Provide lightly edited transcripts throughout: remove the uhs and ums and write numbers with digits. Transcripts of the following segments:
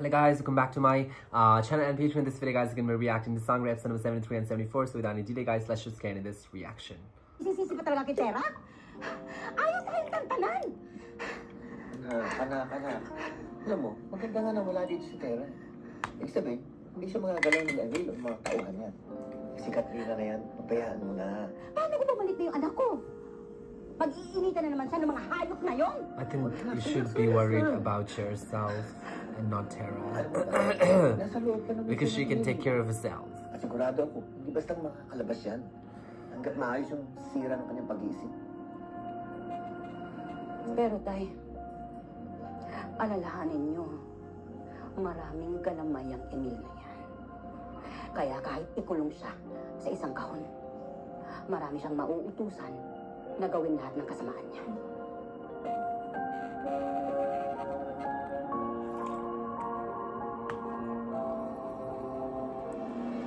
Hello guys, welcome back to my channel and page. In this video guys, we're going to be reacting to song episode number 73 and 74. So without any delay guys, let's just get into this reaction. Sisisi pa talaga kay Tera? Ayos tayong tantanan! Anak. Alam mo, maganda nga na wala dito si Tera. Ibig sabihin, hindi siya magagalaw ng Emil o mga tauhan yan. Si Katrina na yan, papayaan mo na. Paano ko bumalik na yung anak ko? Pag-iinitan na naman siya ng mga hayop na yon. I think you should be worried about yourself and not Tera. Nasa loob ka naman. Because she can take care of herself. At sigurado ako, hindi basta makakalabas yan. Hanggat maayos yung sira ng kanyang pag-iisip. Pero tay, alalahanin niyo, maraming galamay ang Emil na yan. Kaya kahit ikulong siya sa isang kahon, marami siyang mauutusan na gawin lahat ng kasamaan niya.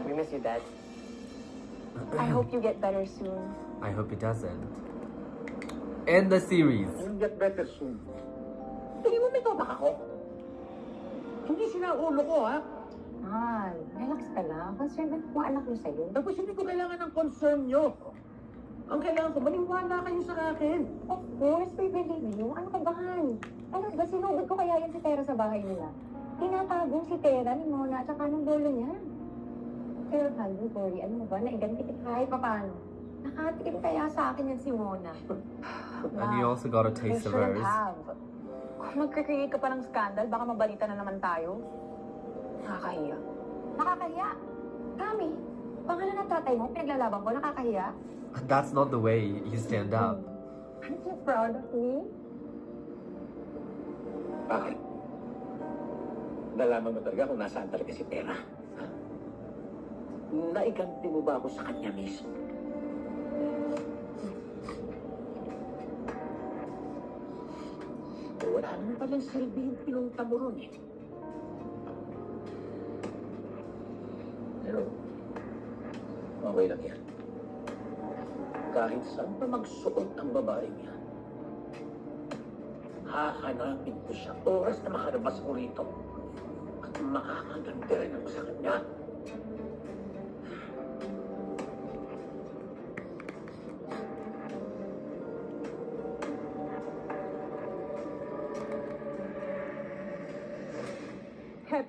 We miss you, Dad. I hope you get better soon. I hope it doesn't. End the series. You'll get better soon. Tingin mo may tobak ako? Hindi sila ulo ko, ha? Mahal, relax ka lang. Concerned ako ang anak mo sa'yo. Tapos hindi ko kailangan ng concern nyo. Ang kailangan ko, maniwala kayo sa akin. Of course, we believe you. Ano ka ba, Han? Ano ba, sinugod ko kaya yan si Tera sa bahay nila? Tinatagong si Tera ni Mona at saka ng lolo niya. Pero Han, don't worry. Ano mo ba? Naiganti kahit pa paano. Nakatikim kaya sa akin yan si Mona. And you also got a taste of hers. Kung magkakreate ka pa ng scandal, baka mabalita na naman tayo. Nakakahiya. Nakakahiya? Kami, pangalan ng tatay mo, pinaglalaban ko, nakakahiya. That's not the way you stand up. Aren't you proud of me? Bakit? Nalaman mo talaga kung nasaan talaga si Tera. Ha? Naiganti mo ba ako sa kanya mismo? Wala naman palang silbi yung pinunta mo ron eh. Pero, okay lang yan. Kahit saan pa magsuot ang babaeng yan, hahanapin ko siya oras na makalabas ko rito at makakaganti rin ako sa kanya.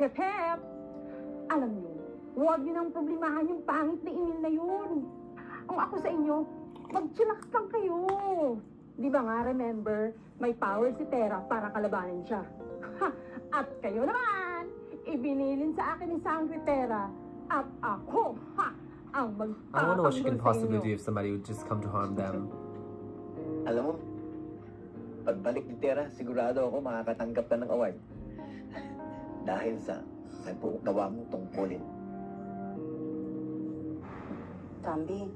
Hep! Alam niyo, huwag niyo nang problemahan yung pangit na Emil na yun. Ang ako sa inyo, mag-chillax lang kayo. Di ba nga, remember, may power si Tera para kalabanin siya. Ha! At kayo naman, ibinilin sa akin ni Sangre Tera at ako, ang I don't know what she can magtatanggol sa possibly do inyo. if somebody would just come to harm them. Alam mo, pagbalik ni Tera, sigurado ako makakatanggap ka ng award. Dahil sa gawa mong tungkulin. Tambi,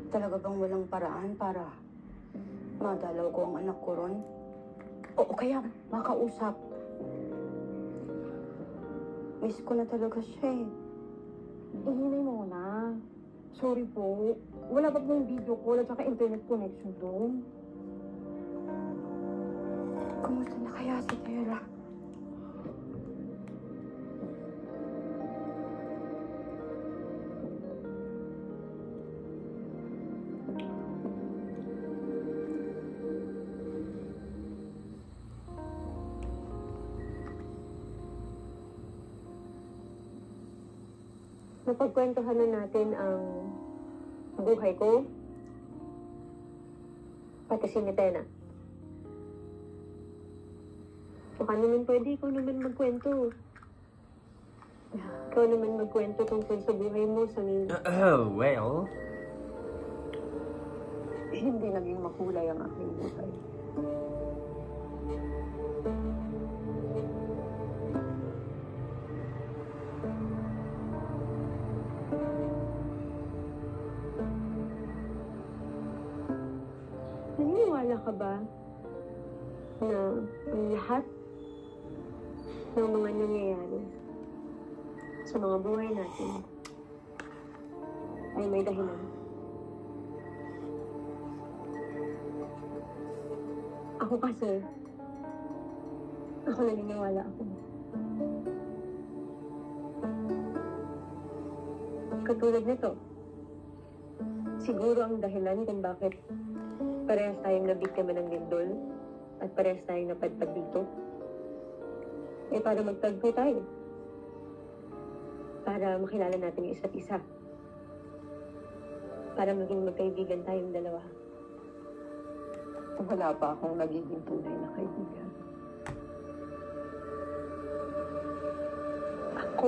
talaga bang walang paraan para madalaw ko ang anak ko ron? O kaya makausap. Miss ko na talaga siya eh. Ihinay mo na. Sorry po. Wala ba pong video call at saka internet connection doon? Kumusta na kaya si Tera? Napagkwentuhan na natin ang buhay ko, pati si Mitena. Baka naman pwede, ikaw naman magkwento. Ikaw naman magkwento tungkol sa buhay mo sa Well, hindi naging makulay ang aking buhay. Naniniwala ka ba na ang lahat ng mga nangyayari sa mga buhay natin ay may dahilan? Ako kasi, Ako naniniwala ako. Katulad nito, siguro ang dahilan kung bakit parehas tayong nabiktima ng lindol at parehas tayong napadpad dito, eh para magtagpo tayo. Para makilala natin yung isa't isa. Para maging magkaibigan tayong dalawa. Wala pa akong nagiging tunay na kaibigan. Ako.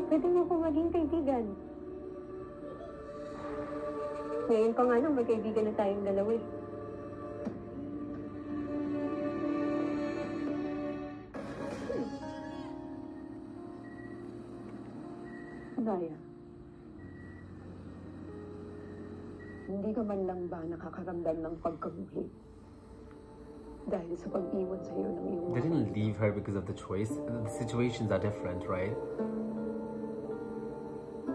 Pwede mo akong maging kaibigan. Ngayon pa nga nang magkaibigan na tayong dalawa eh. Naya, hindi ka man lang ba nakakaramdam ng pagkamuhi? Dahil sa pag-iwan sa'yo ng iyong They didn't leave her because of the choice. The situations are different, right?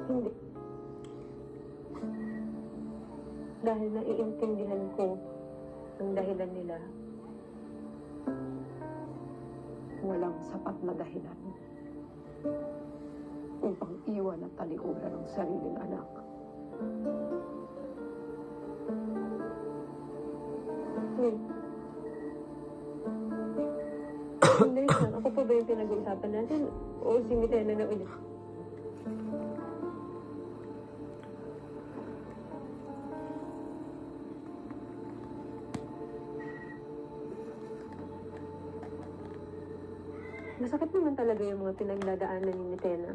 Hindi. Dahil naiintindihan ko ang dahilan nila. walang sapat na dahilan upang iwan at talikuran ang sariling anak. Hindi, ako pa ba yung pinag-uusapan natin? O si Mitena na ulit? Masakit naman talaga yung mga pinagdadaanan ni Mitena.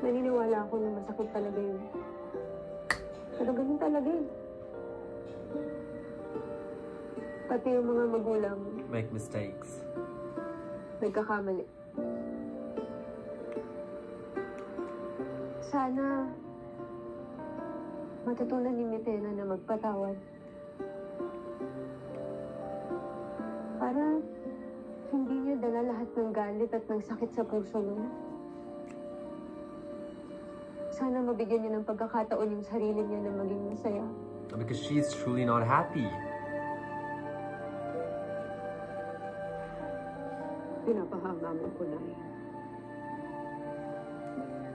Naniniwala ako na masakit talaga yun. Pero ganun talaga eh. Pati yung mga magulang, Make mistakes. nagkakamali. Sana matutunan ni Mitena na magpatawad. Para hindi niya dala lahat ng galit at ng sakit sa puso niya. Sana mabigyan niya ng pagkakataon yung sarili niya na maging masaya. Because she's truly not happy. Pinapahanga mo ko na eh.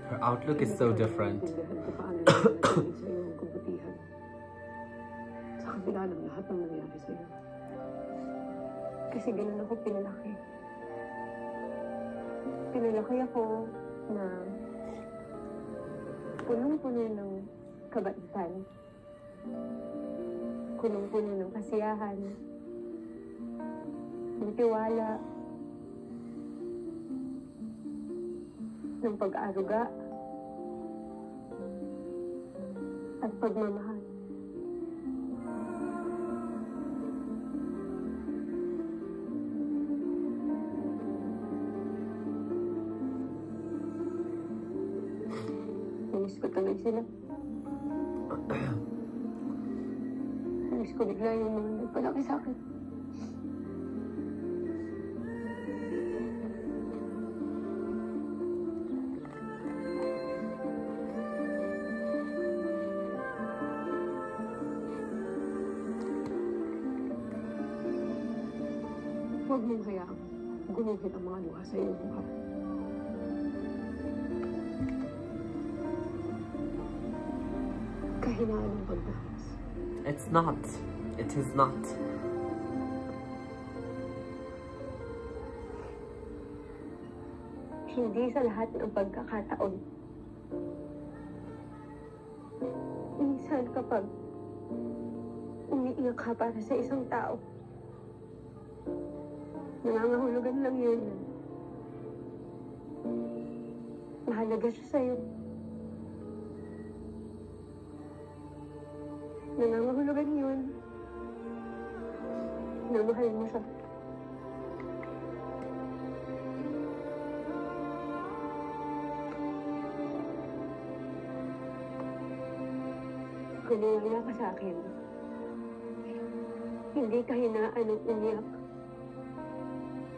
Her outlook is so different. Naiintindihan ko paano nangyari sa iyo ang kabutihan. Sa kabila ng lahat ng nangyari sa iyo. Kasi ganun ako pinalaki. Pinalaki ako na punong-puno ng kabaitan. Punong-puno ng kasiyahan. Ng tiwala. Ng pag-aaruga. At pagmamahal. Namiss ko tuloy sila. Namiss ko bigla yung mga nagpalaki sa akin. Huwag mong hayaang gumuhit ang mga luha sa iyong mukha. Kahinaan ng pagdahas. It's not. It is not. Hindi sa lahat ng pagkakataon. Minsan kapag umiiyak ka para sa isang tao, nangangahulugan lang yun. Mahalaga siya sa'yo. Nangangahulugan yun. Namahal mo siya. Kung wala ka sa akin, hindi kahinaan ang umiyak.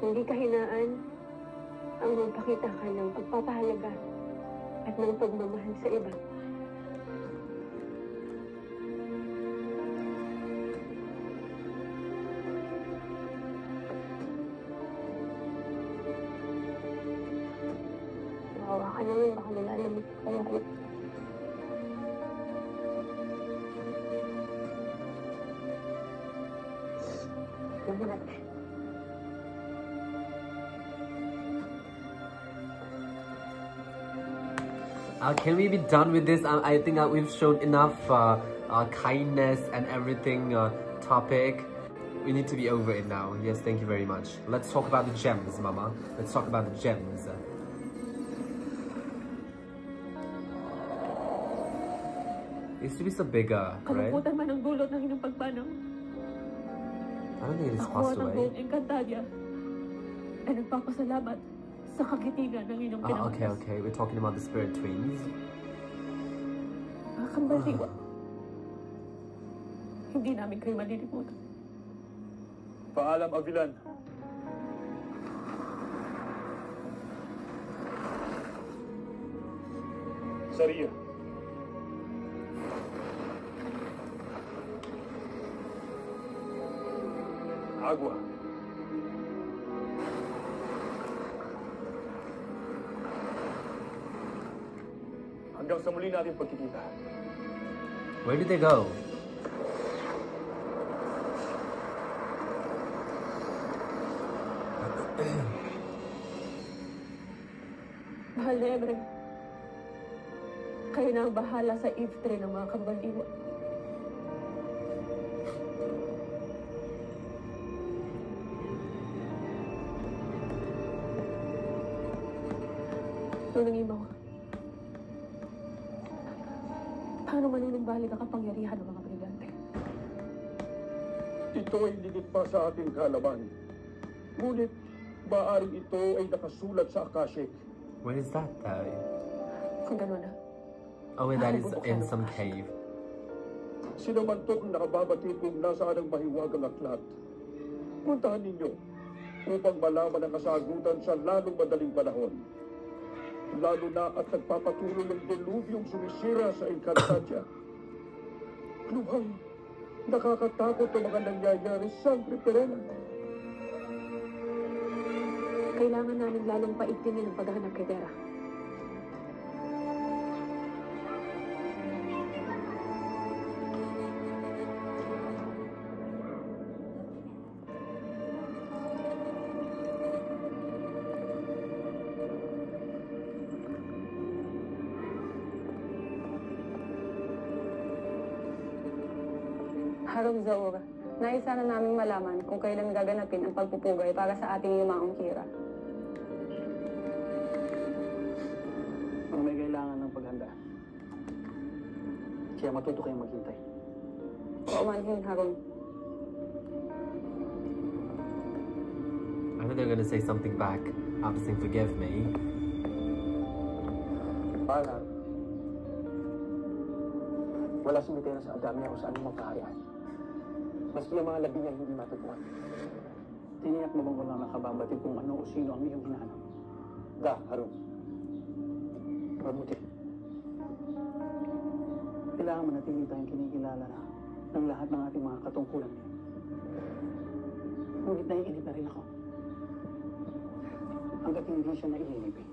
Hindi kahinaan ang magpakita ka ng pagpapahalaga at ng pagmamahal sa iba. baka naman, baka nilalamig ko kayo. Lahat. Can we be done with this? I think we've shown enough kindness and everything topic. We need to be over it now. Yes, thank you very much. Let's talk about the gems, Mama. Let's talk about the gems. It used to be so bigger, right? Kalungkutan man ang dulot ng inyong pagpanaw. I don't think it's Ako passed ng away. buong Encantadia ay nagpapasalamat sa kakitigan ng inyong Oh, okay, pinangalas. okay. We're talking about the spirit twins. Mga kambaliwa. Hindi namin kayo malilimutan. Paalam, Avilan. Saria. Agua. Hanggang sa muli natin pagkikita. Where did they go? Mahal na Ebre, kayo na ang bahala sa Eve 3 ng mga kambaliwa. Nunang imaw, paano manunumbalik ang kapangyarihan ng mga brigante? Ito ay ligit pa sa ating kalaban. Ngunit, maaaring ito ay nakasulat sa Akashic. Where is that though? Kung gano'n na, Oh wait, that is in some cave. Sinamantok ang nakababati kung nasaan ang mahiwagang aklat. Puntahan ninyo upang malaman ang kasagutan sa lalong madaling panahon. Lalo na at nagpapatuloy ng delubyong sumisira sa Encantadia. Lubhang nakakatakot ang mga nangyayari sa Perena. kailangan namin lalong paigtingin ang paghahanap kay Vera. Harong Zaura, nais sana naming malaman kung kailan gaganapin ang pagpupugay para sa ating yumaong Kira. Kung may kailangan ng paghanda, kaya matuto kayong maghintay. Paumanhin, Harong. I know they're gonna say something back after saying forgive me. Para, wala si Mitera sa Adamia kung saan mo magkaharian. Maski ang mga labi niya hindi matutuan. Tiniyak mo bang walang nakababatid kung ano o sino ang iyong hinahanap? Da, Harun. Mabuti. Kailangan manatili tayong kinikilala na ng lahat ng ating mga katungkulan niya. Ngunit naiinip na rin ako. Hanggat hindi siya naiinipin,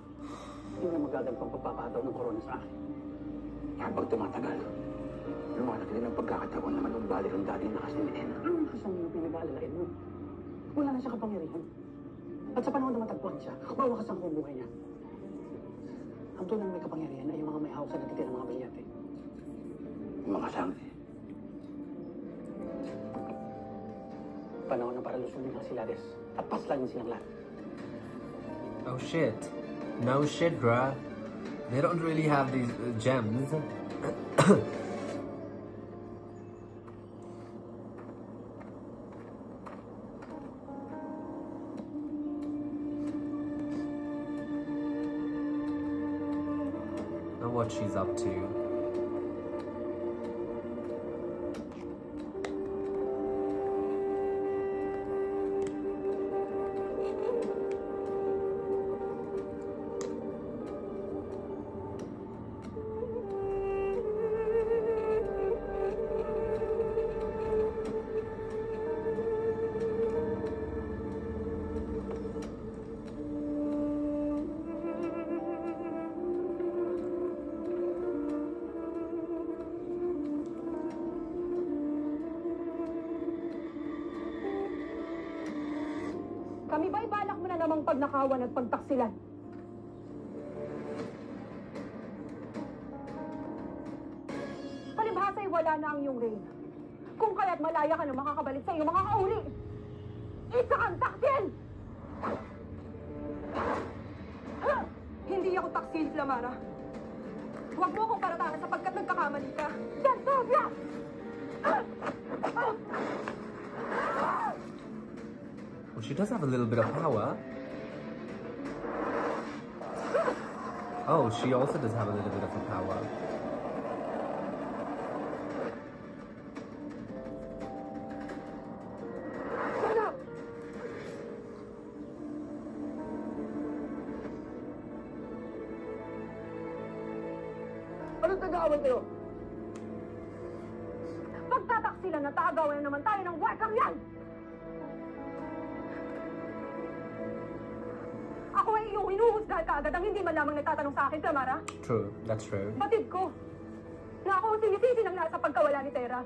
hindi na magagandang pagpapataw ng korona sa akin. Habang tumatagal, lumalaki din ang pagkakataon na manumbalik ang dating lakas ni Ena. Anong lakas ang iyong pinag-aalalain mo? Wala na siya kapangyarihan. At sa panahon na matagpuan siya, mawakas ang buhay niya. Ang tunang may kapangyarihan ay yung mga may hawak sa natitirang mga brilyante. Yung mga sangre. Panahon na para lusunin ang Silades at paslan niya silang lahat. Oh shit. No shit, bruh. They don't really have these gems. Know what she's up to. Kami ba'y balak mo na namang pagnakawan at pagtaksilan? Palibhasa'y wala na ang iyong reyna. Kung kaya't malaya ka na makakabalik sa iyong mga kauri. Isa kang taksil! Hindi ako taksil, Flamara. Huwag mo akong paratangan sapagkat nagkakamali ka. Yan, Sofia! Well, she does have a little bit of power. Oh, she also does have a little bit of a power. Anong taga-away kayo? Pagtataksilan na taagawan naman tayo ng wakang yan! Ako ay iyong hinuhusgahan kaagad ang hindi man lamang nagtatanong sa akin, Clamara. True, that's true. Batid ko na ako ang sinisisi ng lahat sa pagkawala ni Tera.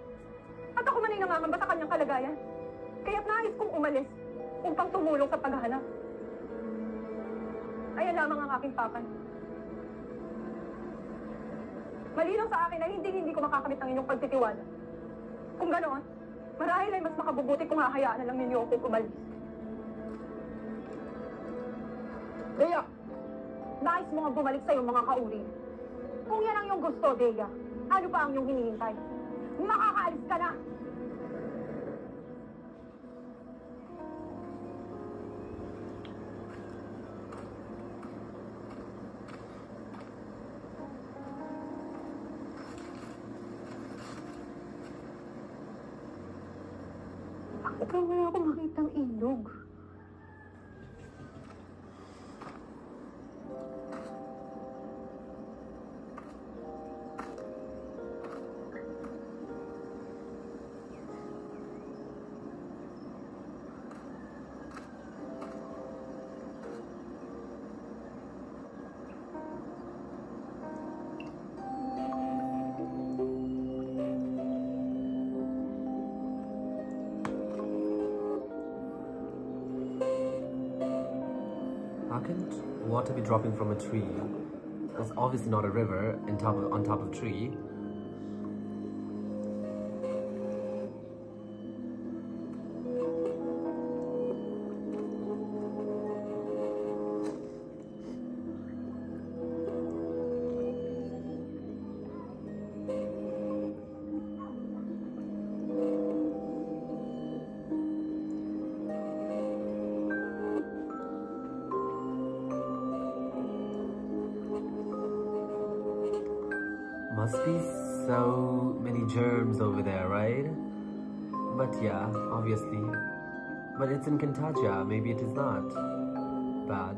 At ako man ay nangangamba sa kanyang kalagayan. Kaya't nais kong umalis upang tumulong sa paghahanap. Ayan lamang ang aking pakan. Malinaw sa akin na hindi ko makakamit ang inyong pagtitiwala. Kung ganoon, marahil ay mas makabubuti kung hahayaan na lang ninyo akong umalis. Dea! Nais mo nga bumalik sa iyong mga kauri. Kung yan ang iyong gusto, Dea, ano pa ang iyong hinihintay? Makakaalis ka na! Bakit wala akong makitang ilog? How can water be dropping from a tree? That's obviously not a river on top of tree. Must be so many germs over there, right? But yeah, obviously. But it's in Kintaja, maybe it is not bad.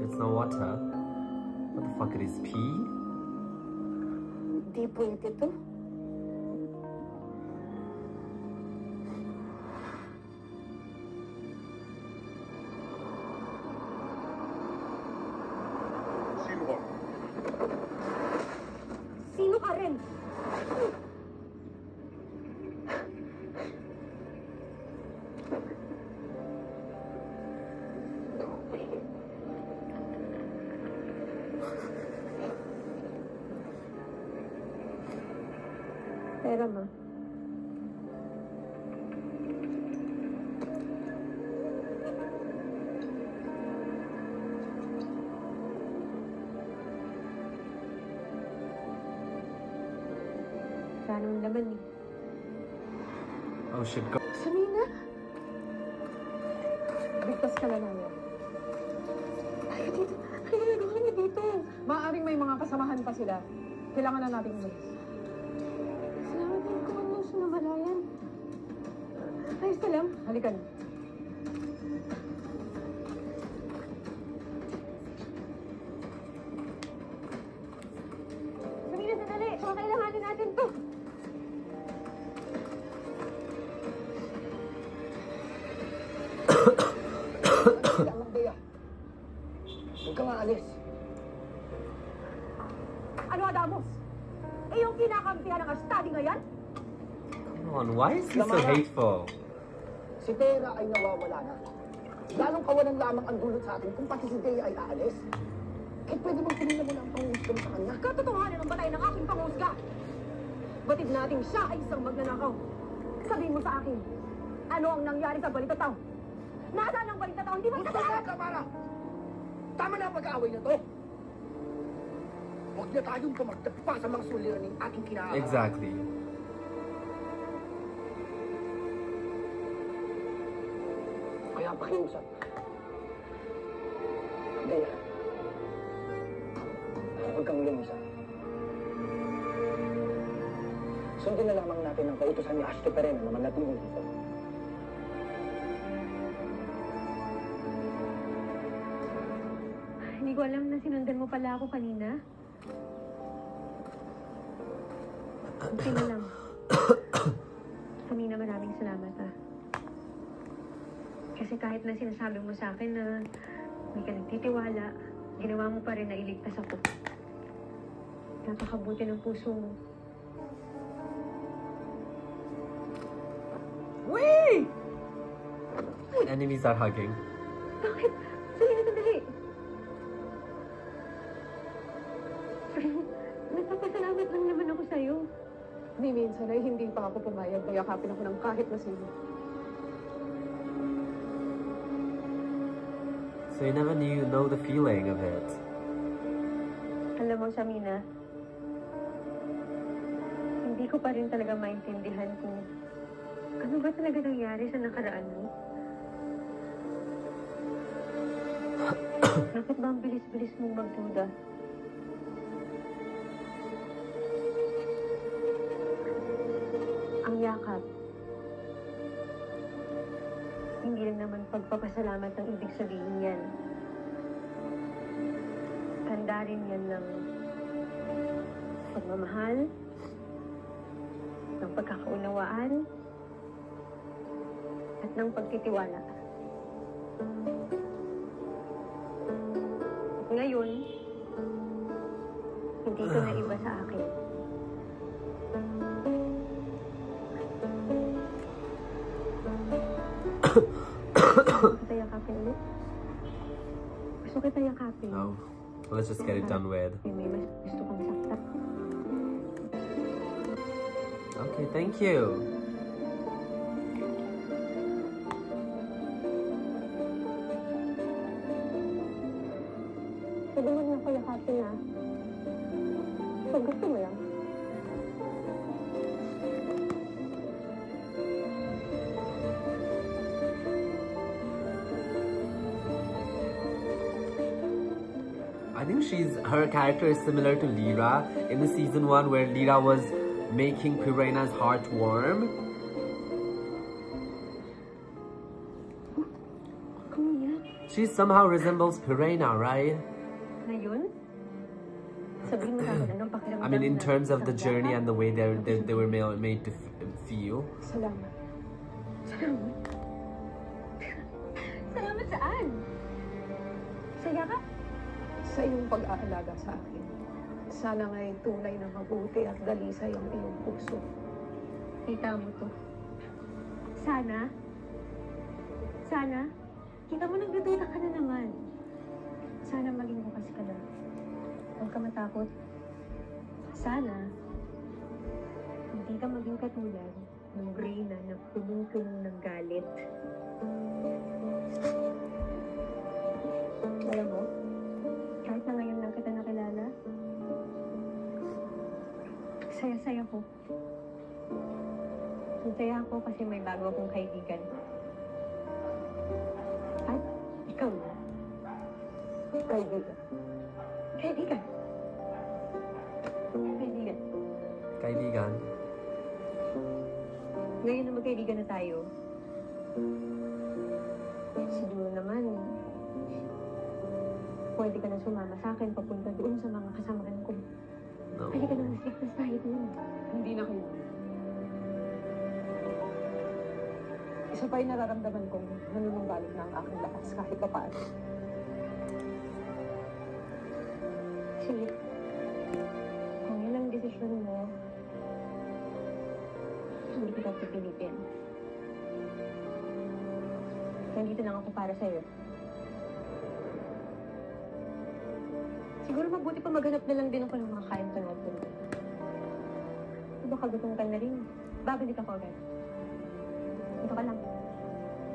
It's no water. What the fuck, it is pee? Di pwede to. Sino ka rin? Pera ma. Paano naman eh? Oh shit, go. Samina! Bigtas ka na namin. Tayo dito. Kaya nagawa niyo dito. Maaring may mga kasamahan pa sila. Kailangan na nating umalis. Salamat din ko ano sa namalayan. Ayos ka lang. Halika na. Samina, sandali. Baka kailanganin natin to. Kailangan ba yan? Huwag ka maalis. Ano, Adamos? Eh, yung kinakampihan ng Astadi ngayon? Come on, why is he so hateful? Si Tera ay nawawala na. Lalong kawalan lamang ang dulot sa atin kung pati si Dea ay aalis. Kahit pwede bang tingnan mo na ang pangusga mo sa kanya? Katotohanan ang batay ng aking pangusga. Batid nating siya ay isang magnanakaw. Sabihin mo sa akin, ano ang nangyari sa Balitataw? Nasaan ang Balitataw? Hindi ba kasalanan? Kamara! Tama na ang pag-aaway na to. Huwag na tayong tumagtagpa sa mga suliraning ating kinaaaway. Exactly. Kaya pakiusap. Dea, huwag kang lumusap. Sundin na lamang natin ang kautusan ni Ashton Perena na manatiling dito. Hindi ko alam na sinundan mo pala ako kanina. Okay na lang. Kanina maraming salamat Kasi kahit na sinasabi mo sa akin na hindi ka nagtitiwala, ginawa mo pa rin na iligtas ako. Napakabuti ng puso mo. Wait! Enemies are hugging. Bakit? Sali na sandali. Nagpapasalamat lang naman ako sa'yo. Ni minsan ay hindi pa ako pumayag na yakapin ako ng kahit na sino. So you never know the feeling of it. Alam mo, Samina, hindi ko pa rin talaga maintindihan kung ano ba talaga nangyari sa nakaraan mo. Bakit ba ang bilis-bilis mong magduda? Ang yakap. Hindi lang naman pagpapasalamat ang ibig sabihin yan. Tanda rin yan ng pagmamahal, ng pagkakaunawaan, at ng pagtitiwala. At ngayon, hindi ito na iba sa akin. Gusto kita yakapin ulit? Gusto kita yakapin. No. Let's just get it done with. May mas gusto kong sakta. Okay, thank you. Pwede mo na ako yakapin Pag gusto mo yan. I think her character is similar to Lyra in the season 1 where Lyra was making Pirena's heart warm. She somehow resembles Pirena, right? Ngayon? Sabihin mo sa akin, anong pakiramdam I mean, in na terms of the isang journey yakap? and the way they were made to feel. Salamat. Salamat? Salamat saan? Sa yakap? Sa iyong pag-aalaga sa akin. Sana nga'y tunay na mabuti at dalisay ang iyong puso. Kita mo to. Sana? Sana? Kita mo nagdududa ka na naman. Sana maging bukas ka na. Huwag ka matakot. Sana, hindi ka maging katulad ng Reyna na punong-punong ng galit. Alam mo, kahit na ngayon lang kita nakilala, saya-saya ko. Saya ako kasi may bago akong kaibigan. At ikaw na. Kaibigan. Kaibigan. Kaibigan. Kaibigan. Ngayon na magkaibigan na tayo, siguro naman, pwede ka na sumama sa akin papunta doon sa mga kasamahan ko. No. Pwede ka na mas ligtas tayo doon. Hindi na kayo. Isa pa yung nararamdaman kong nanununggalit na ang aking lakas kahit pa paano. Sige. Kung yun ang desisyon mo, hindi kita pipilitin. Nandito lang ako para sa'yo. Siguro mabuti pa maghanap na lang din ako ng mga kayang tanong. Baka gutom ka na rin. Babalik ako agad. Dito ka lang.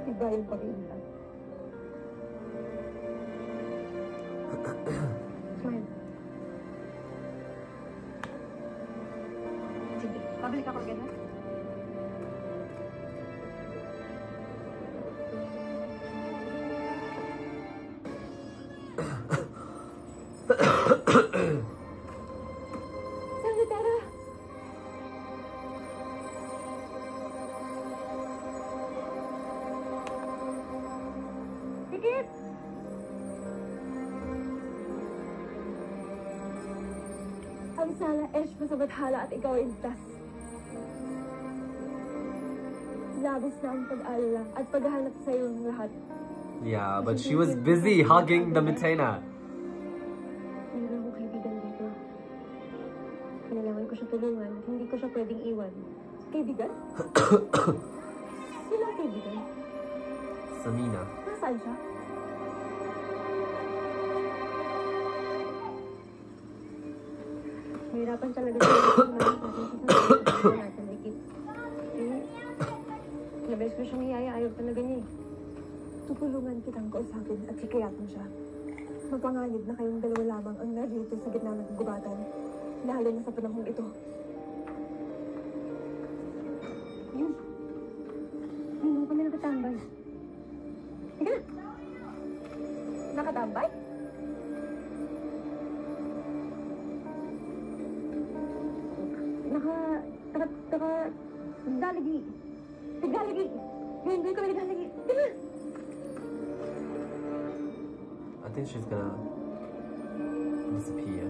Iba yung pag-iintay. Smile. Sige, babalik ako agad, ha? Saan Tara? Tikit! Ang sana, Esh, masabathala at ikaw ay ligtas. Labis na ang pag-alala at paghahanap sa iyo ng lahat. Yeah, but she was busy hugging the Mitena. Meron akong kaibigan dito. Kailangan ko siya tulungan at hindi ko siya pwedeng iwan. Kaibigan? Sino ang kaibigan? Samina. Nasaan siya? Mahirapan talaga siya natin sa natin dikit. Labes ko siyang iyaya, ayaw talaga niya eh. Tutulungan kitang kausapin at hikayatin siya. Mapanganib na kayong dalawa lamang ang narito sa gitna ng gubatan, lalo na sa panahong ito. Yun. Hindi kami nakatambay. Sige na. Nakatambay? Dalagi. Dalagi. Hindi kami nagdalagi. Sige na. I think she's gonna disappear.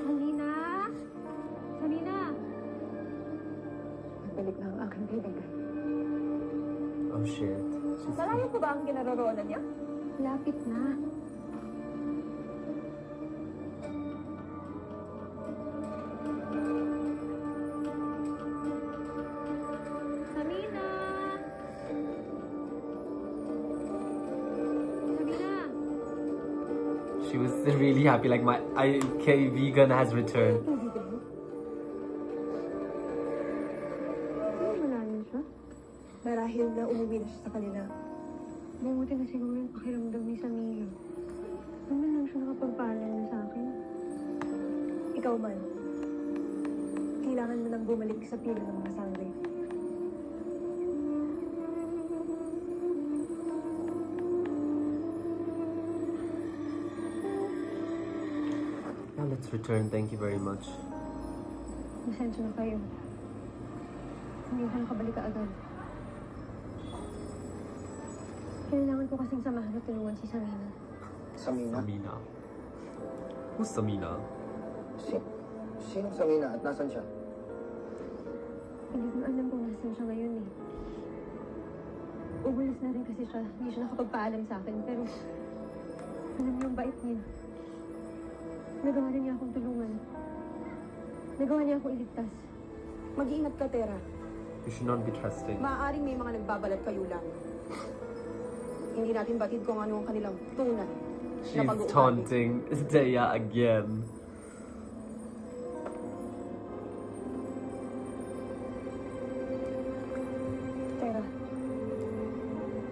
Salina! Salina! Balik na ang aking kaibigan. Oh shit. She's Malayo po ba ang kinaroroonan niya? Lapit na. Salina! Salina! She was really happy, like my IK vegan has returned. Kaibigan mo? Ano malalim siya? Marahil na umuwi na siya sa kanila. Mabuti na siguro yung pakiramdam ni Samira. Naman lang siya nakapagpaalam na sa akin. Ikaw man, kailangan mo nang bumalik sa pila ng mga sangre. Yeah, let's return. Thank you very much. Masensya na kayo. Hindi ko nakabalik ka agad. Kailangan ko kasing samahan at tulungan si Samina. Samina? Samina. Who's Samina? Sinong Samina at nasan siya? Hindi ko alam kung nasan siya ngayon eh. Ubulis na rin kasi siya. Hindi siya nakapagpaalam sa akin. Pero alam niyo ang bait niya. Nagawa na niya akong tulungan. Nagawa niya akong iligtas. Mag-iingat ka, Tera. You should not be trusting. Maaaring may mga nagbabalat kayo lang. Hindi natin batid kung ano ang kanilang tunay. She's taunting Dea again. Tera,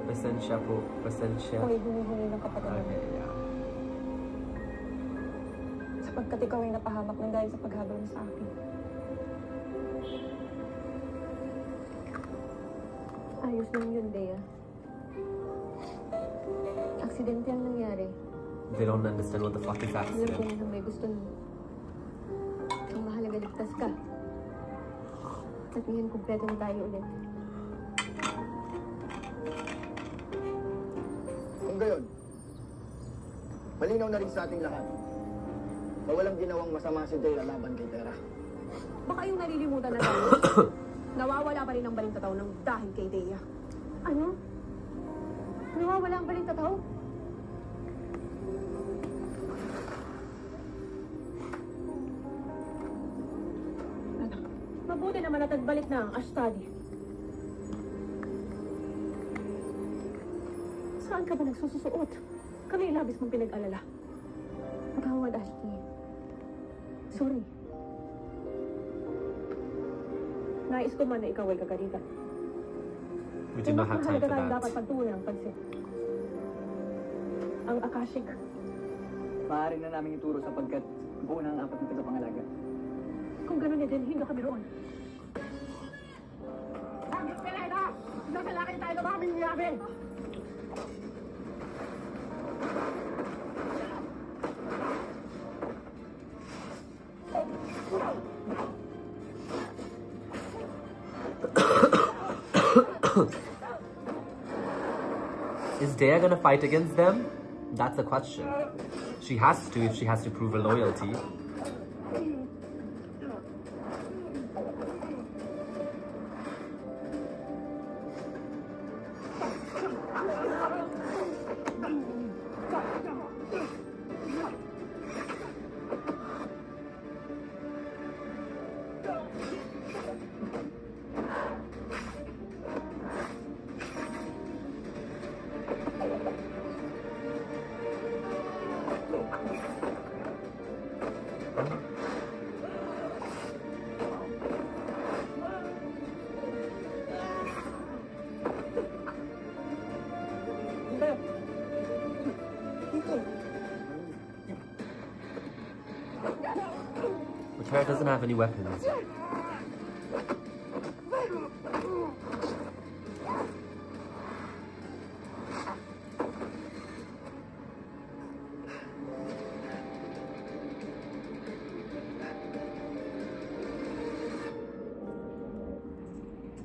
Pasensya po. Pasensya. ako'y humihingi ng kapatawaran. Okay, yeah. Sapagkat ikaw ay napahamak ng dahil sa paghabol mo sa akin. Ayos lang yun, Dea. Aksidente ang nangyari. They don't understand what the fuck is Alam ko accident. na may gusto nun. Ang mahalaga ligtas ka. At ngayon, kumpleto na tayo ulit. Kung gayon, malinaw na rin sa ating lahat na walang ginawang masama si Dea laban kay Tera. Baka yung nalilimutan na tayo. Nawawala pa rin ang balintataw ng dahil kay Dea. Ano? Nawawala ang balintataw? Mabuti naman at nagbalik na ang Ashtadi. Saan ka ba nagsususuot? Kami labis mong pinag-alala. Patawad, Ashti. Sorry. Nais ko man na ikaw ay kagalitan. We do not have time for dapat that. pagtuunan ng pansin. Ang Akashic. Maaari na namin ituro sapagkat buo na ang 4 na tagapangalaga. Kung gano'n din, hindi kami roon. Bakit Selena? Nasa laki tayo na maraming niyabi! Is Dea gonna fight against them? That's the question. She has to if she has to prove her loyalty. But Tara doesn't have any weapons.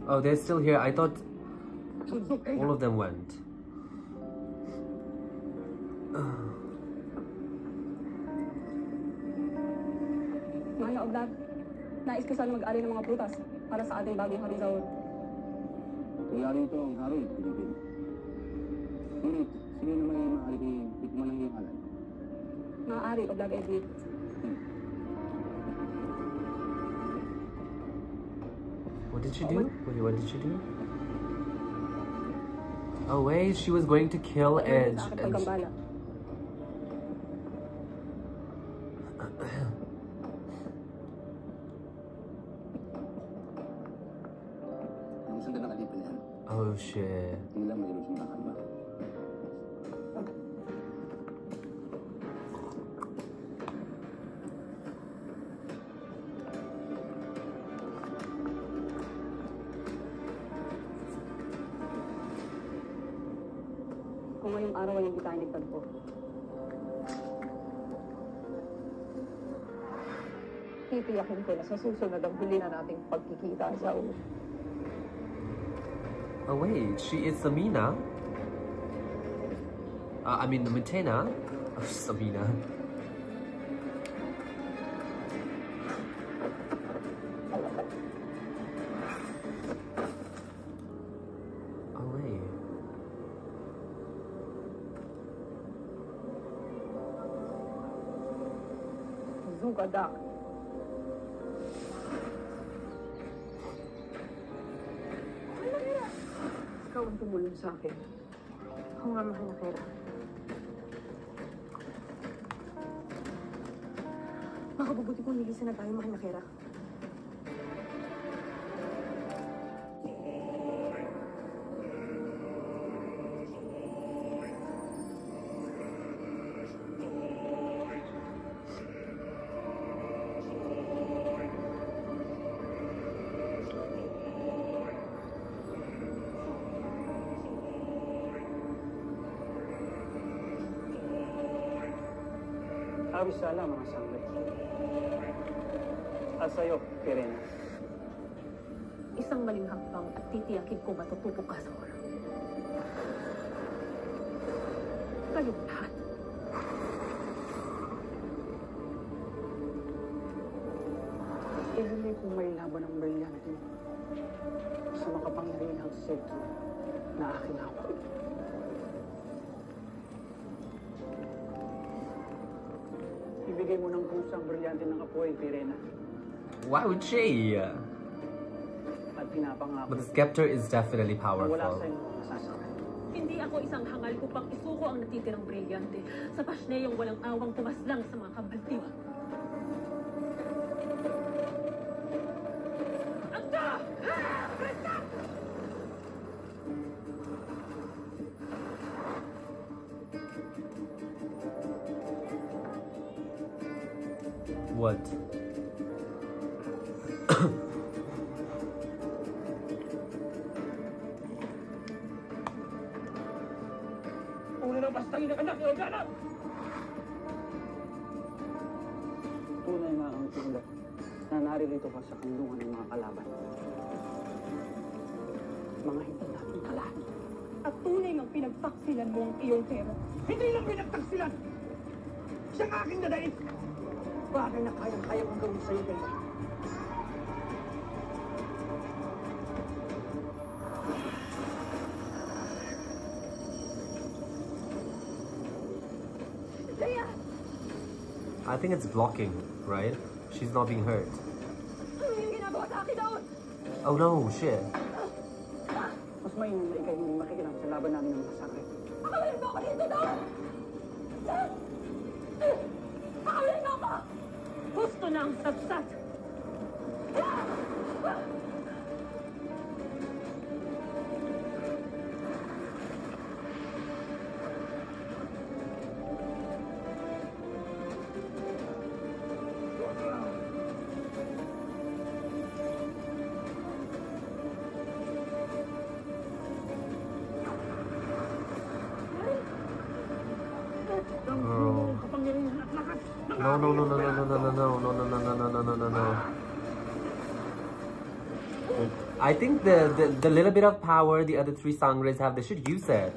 Oh, they're still here. I thought all of them went. Mahal na Oblad, nais ko sana mag-ari ng mga prutas para sa ating bagong harizaon. Kaya rito ang Harold, Pilipin. Ngunit, sino naman yung maaari kong tikman ng iyong alay? Maaari, Oblad Edwin. What did she do? Wait, what did she do? Oh wait, she was going to kill Edge. Sa aking And paggambala. Ang sundan na kalipan yan, oh shit. tila mayroon siyang kakamba. Kung ngayong araw ay hindi tayo nagtagpo. Titiyakin ko na sa susunod ang huli na nating pagkikita sa ulo. Oh wait, she is Samina. I mean Mutena. Oh, Samina. Oh wait. Zugadak. Ikaw ang tumulong sa akin. Ako nga mahal na Kera. Makabubuti kong nilisan na tayo mahal na Kera. Awis sala mga sangre. At sa'yo, Pirena. Isang maling hakbang at titiyakin ko matutupok ka sa ulo. Kayong lahat. Ihuli kung may laban ng brilyante sa makapangyarihang sekto na aking hawak. Ibigay mo ng kusang brilyante ng apoy, Pirena. Why would she? at pinapangako But the scepter is definitely na wala powerful. sa inyo masasakit. Hindi ako isang hangal upang isuko ang natitirang brilyante sa pasneyong walang awang pumaslang sa mga kabaltiw. What? Una na bastangin ng anak ni Organa! Tunay nga ang sulat na naririto ka sa kanlungan ng mga kalaban. Mga hindi natin kalaban. At tunay ngang pinagtaksilan mo ang iyong Tero. Hindi lang pinagtagsilan! Siyang aking nadait! Bagay na kayang-kaya kong gawin sa'yo, Tera. I think it's blocking, right? She's not being hurt. Ano yung ginagawa sa akin doon? Oh no, shit. Mas mainam na ikay hindi makikilang sa laban namin ng masakit. Pakawin mo ako dito doon! Pakawin mo ako! Gusto na ang satsat! Girl. No, no, no, no, no, no, no, no, no, no, no, no, no, no, no, no, no. I think the little bit of power the other three Sangres have, they should use it.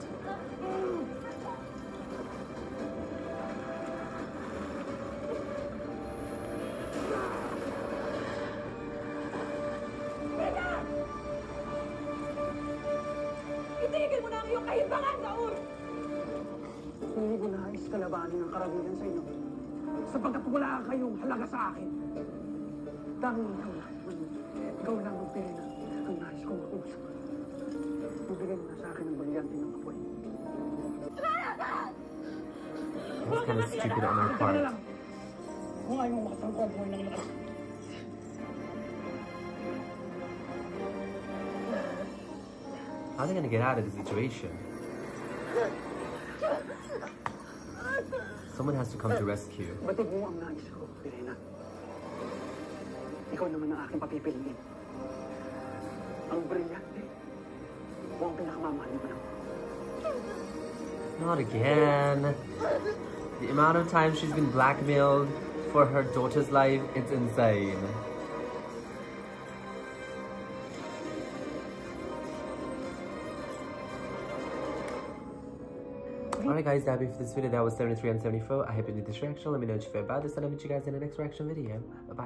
Itigil mo na ang iyong kahimbangan, Saul! Hindi ko nais kalabanin ang karamihan sa inyo. Sapagkat wala kayong halaga sa akin. Tanging ikaw lang ang pera ang nais kong makausap. Ibigay mo na sa akin ang brilyante ng apoy. That's kind of stupid on our part. Kung ayaw mo makasangkot mo ng lakas. How are they gonna get out of the situation? Someone has to come to rescue. Batid mo ang nais ko, Pirena. Ikaw naman ang aking papipiliin. Ang brilyante o ang pinakamamahal mo lang. Not again. The amount of time she's been blackmailed for her daughter's life, it's insane. Alright guys, that'll be for this video. That was 73 and 74. I hope you enjoyed this reaction. Let me know what you feel about this, and I'll meet you guys in the next reaction video. Bye bye.